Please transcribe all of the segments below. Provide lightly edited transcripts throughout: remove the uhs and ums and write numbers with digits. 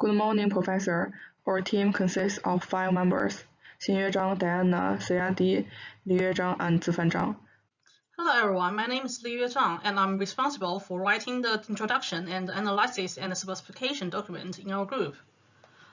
Good morning, Professor. Our team consists of 5 members: 新乐章, Diana, CRD, 李乐章, and 自范章. Hello everyone, my name is Li Yuezhang, and I'm responsible for writing the introduction and analysis and specification document in our group.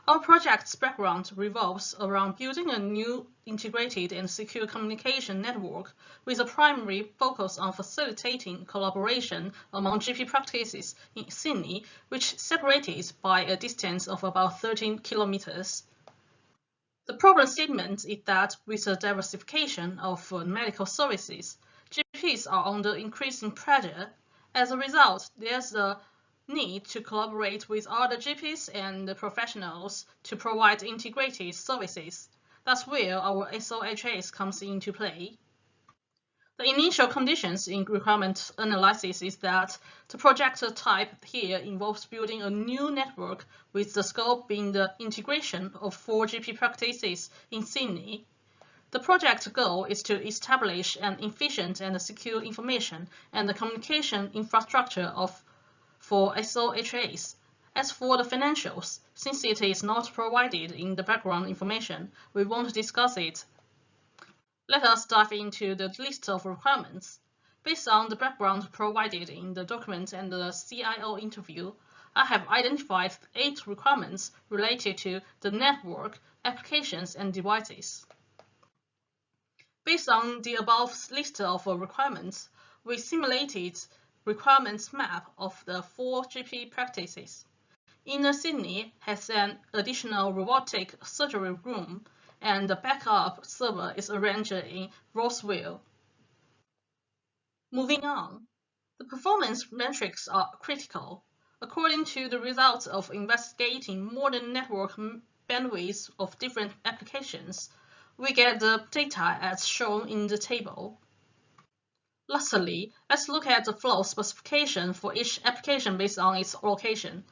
Our project's background revolves around building a new integrated and secure communication network with a primary focus on facilitating collaboration among GP practices in Sydney, which separated by a distance of about 13 kilometers. The problem statement is that with the diversification of medical services, GPs are under increasing pressure. As a result, there's a need to collaborate with other GPs and professionals to provide integrated services. That's where our SOHS comes into play. The initial conditions in requirement analysis is that the project type here involves building a new network with the scope being the integration of 4 GP practices in Sydney. The project goal is to establish an efficient and secure information and communication infrastructure for SOHS. As for the financials, since it is not provided in the background information, we won't discuss it. Let us dive into the list of requirements. Based on the background provided in the document and the CIO interview, I have identified 8 requirements related to the network, applications, and devices. Based on the above list of requirements, we simulated requirements map of the 4 GP practices. Inner Sydney has an additional robotic surgery room, and the backup server is arranged in Roseville. Moving on, the performance metrics are critical. According to the results of investigating modern network bandwidths of different applications, we get the data as shown in the table. Lastly, let's look at the flow specification for each application based on its location.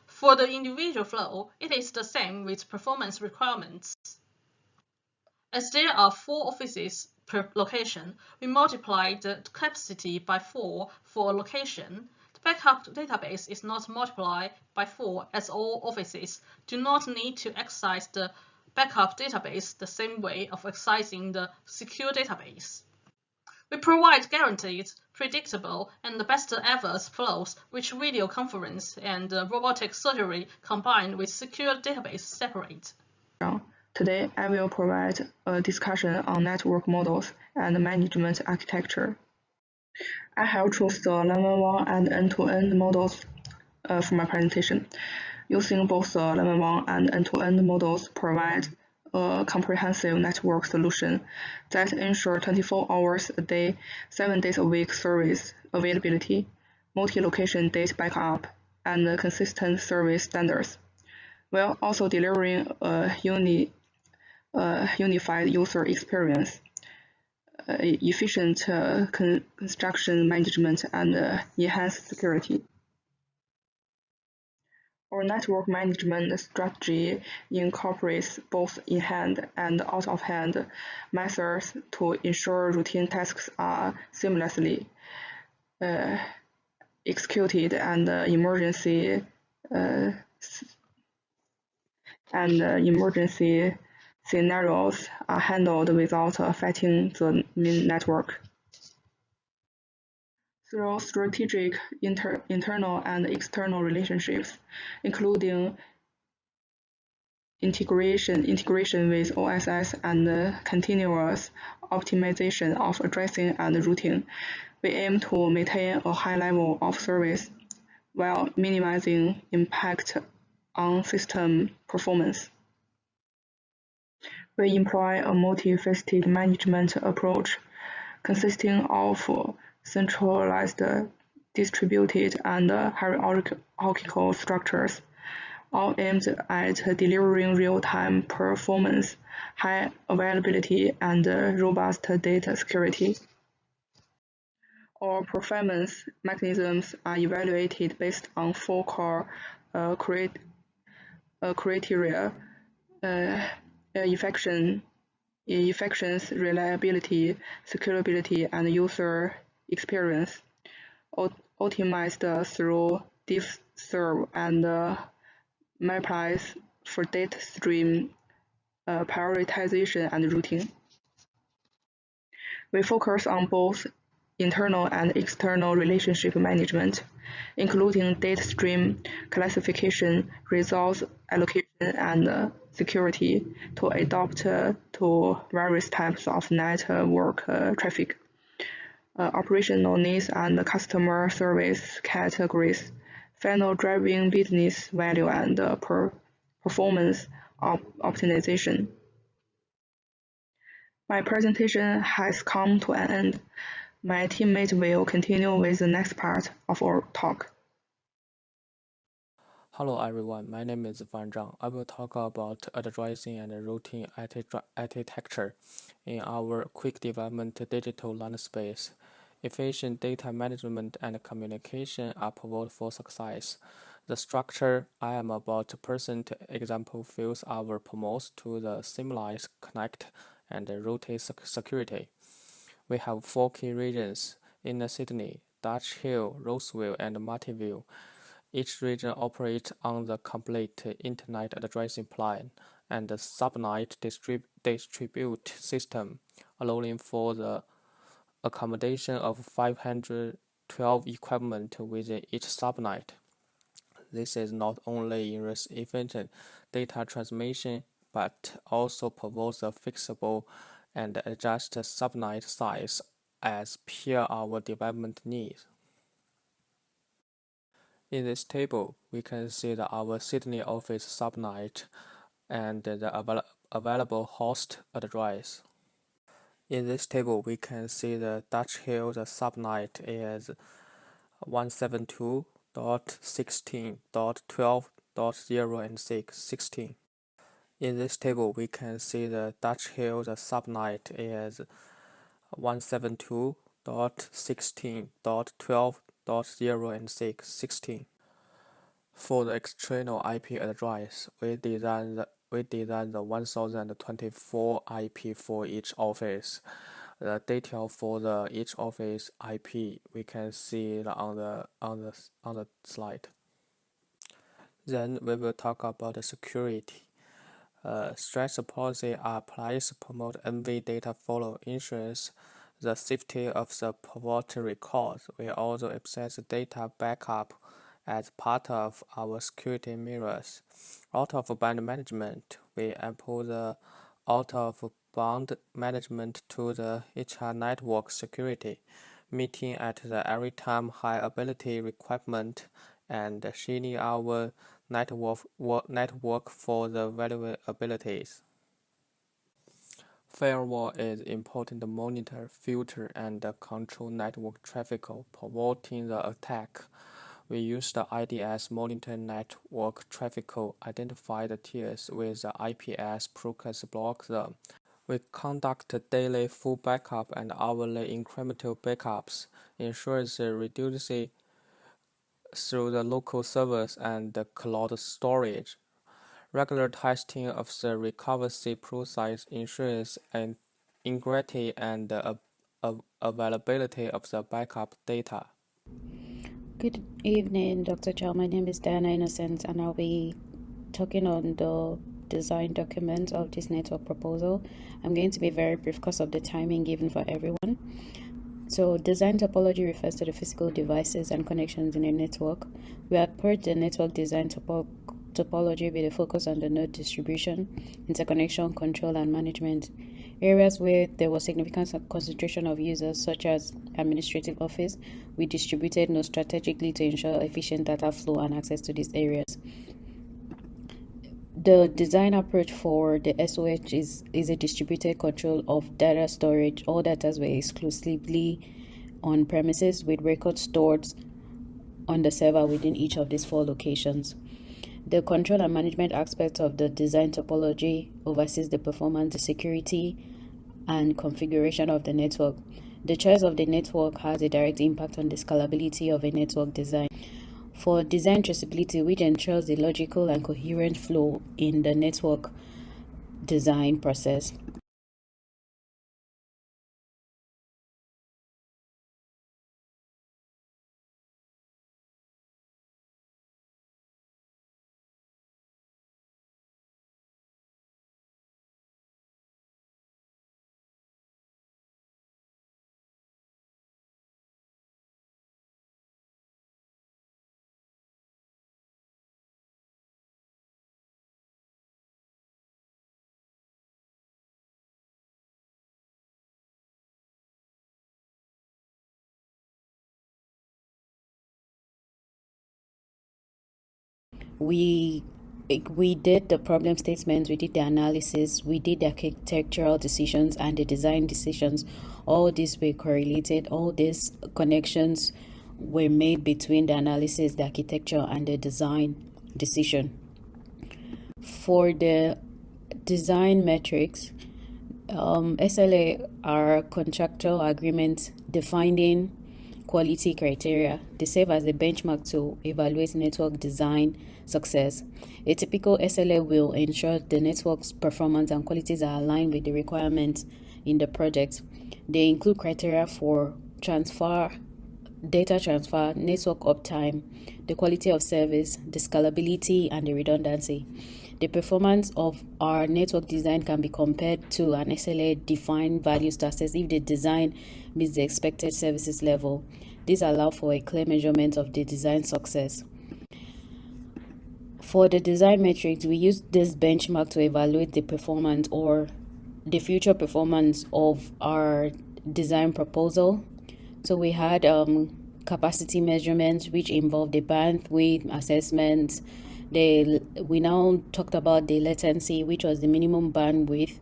For the individual flow, it is the same with performance requirements. As there are 4 offices per location, we multiply the capacity by 4 for a location. The backup database is not multiplied by 4 as all offices do not need to access the backup database the same way of accessing the secure database. We provide guaranteed, predictable, and the best ever flows which video conference and robotic surgery combined with secure database separate. Today, I will provide a discussion on network models and management architecture. I have chosen the 911 and end-to-end models for my presentation. Using both the 911 and end-to-end models provide a comprehensive network solution that ensures 24 hours a day, 7 days a week service availability, multi-location data backup, and consistent service standards, while also delivering a unified user experience, efficient construction management, and enhanced security. Our network management strategy incorporates both in-hand and out-of-hand methods to ensure routine tasks are seamlessly executed and emergency scenarios are handled without affecting the main network. Through strategic internal and external relationships, including integration with OSS and continuous optimization of addressing and routing, we aim to maintain a high level of service while minimizing impact on system performance. We employ a multifaceted management approach consisting of centralized, distributed, and hierarchical structures, all aimed at delivering real-time performance, high availability, and robust data security. Our performance mechanisms are evaluated based on 4 core criteria: effectiveness, reliability, scalability, and user experience, optimized through diff serve and maplines for data stream prioritization and routing. We focus on both internal and external relationship management, including data stream classification, resource allocation, and security to adapt to various types of network traffic, operational needs, and customer service categories, final driving business value and performance optimization. My presentation has come to an end. My teammate will continue with the next part of our talk. Hello everyone, my name is Van Zhang. I will talk about addressing and routing architecture in our quick development digital landscape. Efficient data management and communication are pivotal for success. The structure I am about to present example fills our promotes to the seamless connect and route security. We have 4 key regions: Inner Sydney, Dutch Hill, Roseville, and Martinville. Each region operates on the complete Internet addressing plan and the subnet distribute system, allowing for the accommodation of 512 equipment within each subnet. This is not only ensures efficient data transmission, but also provides a flexible and adjust subnet size as per our development needs. In this table, we can see our Sydney office subnet and the available host address. In this table, we can see the Dutch Hill subnet is 172.16.12.0 and 16. In this table, we can see the Dutch Hill subnet is 172.16.12.0 and 16. For the external IP address, we designed the 1024 IP for each office. The detail for each office IP we can see on the slide. Then we will talk about the security. Stress policy applies to promote NV data flow, ensures the safety of the pivot records. We also access data backup as part of our security measures. Out-of-band management, we apply the out-of-band management to the HR network security, meeting at the every time high ability requirement and shielding our network for the vulnerabilities. Firewall is important to monitor, filter, and control network traffic, preventing the attack. We use the IDS monitor network traffic, identify the tiers with the IPS proxy block them. We conduct daily full backup and hourly incremental backups, ensure the redundancy through the local servers and the cloud storage. Regular testing of the recovery process ensures integrity and availability of the backup data. Good evening, Dr. Chow. My name is Diana Innocent, and I'll be talking on the design document of this network proposal. I'm going to be very brief because of the timing given for everyone. So, design topology refers to the physical devices and connections in a network. We approach the network design topology with a focus on the node distribution, interconnection, control, and management. Areas where there was significant concentration of users, such as administrative office, we distributed nodes strategically to ensure efficient data flow and access to these areas. The design approach for the SOH is a distributed control of data storage. All data were exclusively on premises with records stored on the server within each of these 4 locations. The control and management aspect of the design topology oversees the performance, the security, and configuration of the network. The choice of the network has a direct impact on the scalability of a network design. For design traceability, which ensures the logical and coherent flow in the network design process. we did the problem statements, we did the analysis, we did the architectural decisions and the design decisions. All these were correlated, all these connections were made between the analysis, the architecture, and the design decision. For the design metrics, SLA are contractual agreements defining quality criteria. They serve as a benchmark to evaluate network design success. A typical SLA will ensure the network's performance and qualities are aligned with the requirements in the project. They include criteria for data transfer, network uptime, the quality of service, the scalability, and the redundancy. The performance of our network design can be compared to an SLA-defined values to assess if the design meets the expected services level. These allow for a clear measurement of the design success. For the design metrics, we use this benchmark to evaluate the performance or the future performance of our design proposal. So we had capacity measurements, which involved the bandwidth assessments. We now talked about the latency, which was the minimum bandwidth,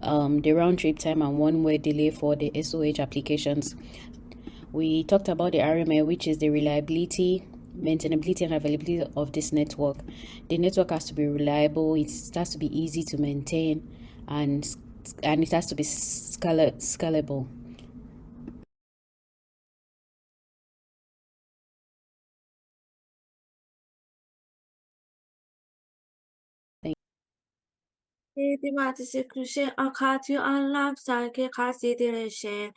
the round trip time, and one-way delay for the SOH applications. We talked about the RMA, which is the reliability, maintainability, and availability of this network. The network has to be reliable, it has to be easy to maintain, and it has to be scalable. The execution occurs to unlock cycle consideration.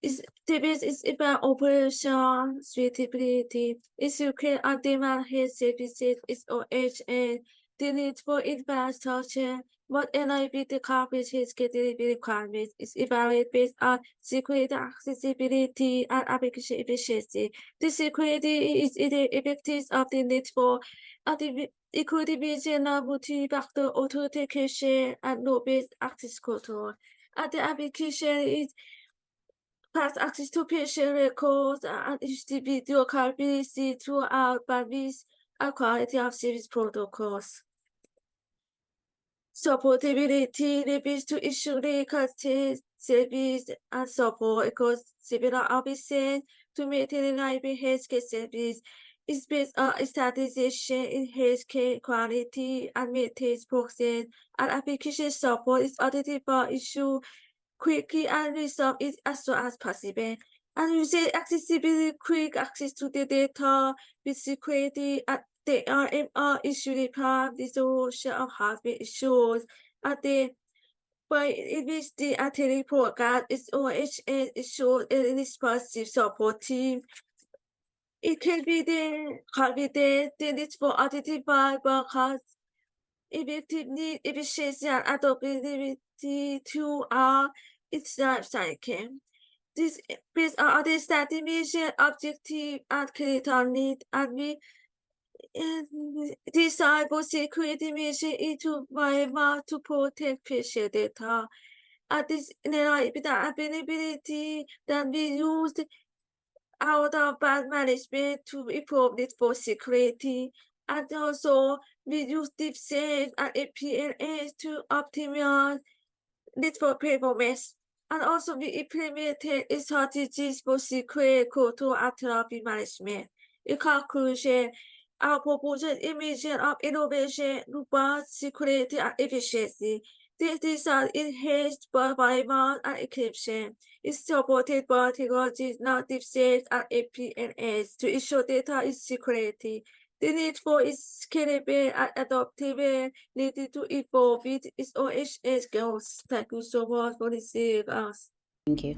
This is about operation suitability. Execute on demand health services is OHA. The need for infrastructure. What enable the coverage healthcare delivery requirements is evaluated based on security, accessibility, and application efficiency. The security is the effectiveness of the network, including regional multi-factor authentication and role-based access control. And the application is fast access to patient records and individual capability throughout bandwidth and quality of service protocols. Supportability refers to ensuring consistent service and support across several offices to maintain reliable healthcare service. It's based on standardization in healthcare quality and maintains process, and application support is audited for issue quickly and resolve it as soon as possible. And you say accessibility, quick access to the data with security, and the RMR issue report, resolution of hardware issues, and the by in which the attending program is OHS issued a responsive support team. It can be the confident, the need for audited by workers, effectiveness, efficiency, and adaptability to its life cycle. This based on understanding mission, objective, and critical need, and we design both security mission into environment to protect patient data. And this availability that we used out of bad management to improve network security, and also we use DeepSafe and APNS to optimize network performance. And also we implemented strategies for secure control and traffic management. In conclusion, our proposal is a mission of innovation, robust security, and efficiency. This design enhanced performance and encryption. It's supported by technologies now DeepSafe and APNS to ensure data is security. The need for is scalable and adaptable, needed to evolve with its OHS goals. Thank you so much for listening us. Thank you.